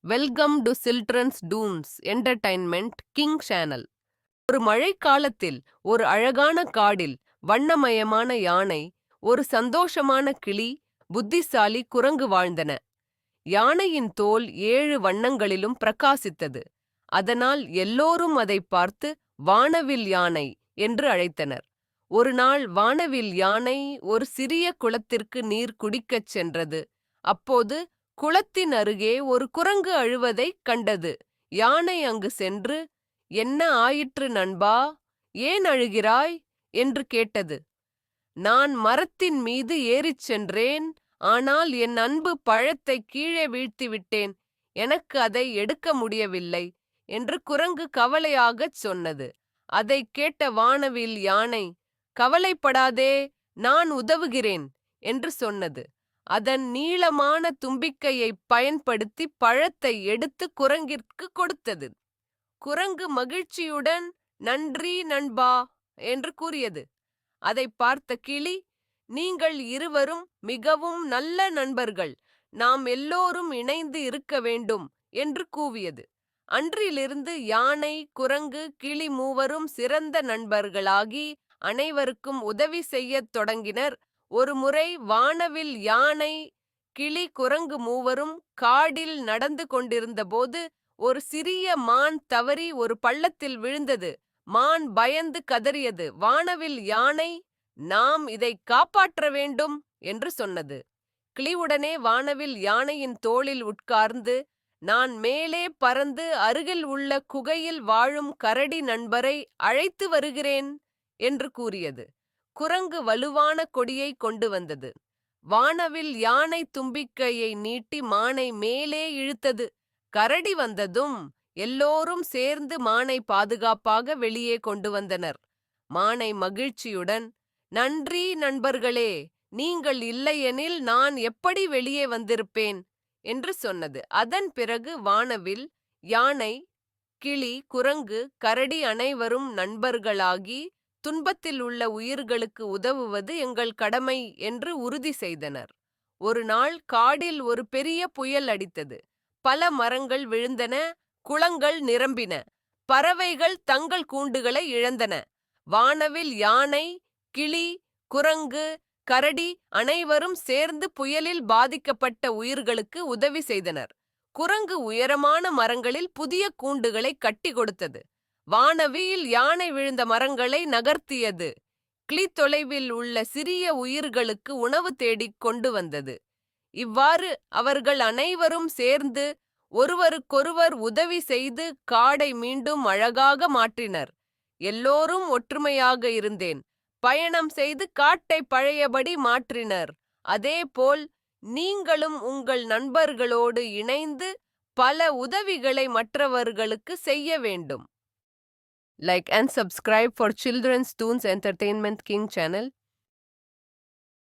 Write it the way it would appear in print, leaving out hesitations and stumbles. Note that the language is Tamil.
Welcome to children's toons entertainment king channel. ஒரு மழைக்காலத்தில் ஒரு அழகான காடில் வண்ணமயமான யானை, ஒரு சந்தோஷமான கிளி, புத்திசாலி குரங்கு வாழ்ந்தன. யானையின் தோல் 7 வண்ணங்களிலும் பிரகாசித்தது. அதனால் எல்லோரும் அதை பார்த்து வானவில் யானை என்று அழைத்தனர். ஒரு நாள் வானவில் யானை ஒரு சிறிய குளத்திற்கு நீர் குடிக்கச் சென்றது. அப்போது குளத்தின் அருகே ஒரு குரங்கு அழுவதைக் கண்டது. யானை அங்கு சென்று, "என்ன ஆயிற்று நண்பா, ஏன் அழுகிறாய்?" என்று கேட்டது. "நான் மரத்தின் மீது ஏறிச் சென்றேன், ஆனால் என் அன்பு பழத்தை கீழே வீழ்த்திவிட்டேன். எனக்கு அதை எடுக்க முடியவில்லை" என்று குரங்கு கவலையாகச் சொன்னது. அதைக் கேட்ட வானவில் யானை, "கவலைப்படாதே, நான் உதவுகிறேன்" என்று சொன்னது. அதன் நீளமான தும்பிக்கையைப் பயன்படுத்தி பழத்தை எடுத்து குரங்கிற்கு கொடுத்தது. குரங்கு மகிழ்ச்சியுடன், "நன்றி நண்பா" என்று கூறியது. அதை பார்த்த கிளி, "நீங்கள் இருவரும் மிகவும் நல்ல நண்பர்கள், நாம் எல்லோரும் இணைந்து இருக்க வேண்டும்" என்று கூவியது. அன்றிலிருந்து யானை, குரங்கு, கிளி மூவரும் சிறந்த நண்பர்களாகி அனைவருக்கும் உதவி செய்யத் தொடங்கினர். ஒரு முறை வானவில் யானை, கிளி, குரங்கு மூவரும் காடில் நடந்து கொண்டிருந்தபோது ஒரு சிறிய மான் தவறி ஒரு பள்ளத்தில் விழுந்தது. மான் பயந்து கதறியது. வானவில் யானை, "நாம் இதை காப்பாற்ற வேண்டும்" என்று சொன்னது. கிளி உடனே வானவில் யானையின் தோளில் உட்கார்ந்து, "நான் மேலே பறந்து அருகில் உள்ள குகையில் வாழும் கரடி நண்பரை அழைத்து வருகிறேன்" என்று கூறியது. குரங்கு வலுவான கொடியை கொண்டு வந்தது. வானவில் யானை தும்பிக்கையை நீட்டி மானை மேலே இழுத்தது. கரடி வந்ததும் எல்லோரும் சேர்ந்து மானை பாதுகாப்பாக வெளியே கொண்டு வந்தனர். மானை மகிழ்ச்சியுடன், "நன்றி நண்பர்களே, நீங்கள் இல்லையெனில் நான் எப்படி வெளியே வந்திருப்பேன்" என்று சொன்னது. அதன் பிறகு வானவில் யானை, கிளி, குரங்கு, கரடி அனைவரும் நண்பர்களாகி துன்பத்தில் உள்ள உயிர்களுக்கு உதவுவது எங்கள் கடமை என்று உறுதி செய்தனர். ஒரு நாள் காடில் ஒரு பெரிய புயல் அடித்தது. பல மரங்கள் விழுந்தன, குளங்கள் நிரம்பின, பறவைகள் தங்கள் கூண்டுகளை இழந்தன. வானவில் யானை, கிளி, குரங்கு, கரடி அனைவரும் சேர்ந்து புயலில் பாதிக்கப்பட்ட உயிர்களுக்கு உதவி செய்தனர். குரங்கு உயரமான மரங்களில் புதிய கூண்டுகளை கட்டி கொடுத்தது. வானவில் யானை விழுந்த மரங்களை நகர்த்தியது. கிளி தொலைவில் உள்ள சிறிய உயிர்களுக்கு உணவு தேடிக் கொண்டு வந்தது. இவ்வாறு அவர்கள் அனைவரும் சேர்ந்து ஒருவருக்கொருவர் உதவி செய்து காடை மீண்டும் அழகாக மாற்றினர். எல்லோரும் ஒற்றுமையாக இருந்தேன். பயணம் செய்து காட்டை பழையபடி மாற்றினர். அதேபோல் நீங்களும் உங்கள் நண்பர்களோடு இணைந்து பல உதவிகளை மற்றவர்களுக்கு செய்ய வேண்டும். Like and subscribe for Children's Toons Entertainment King channel.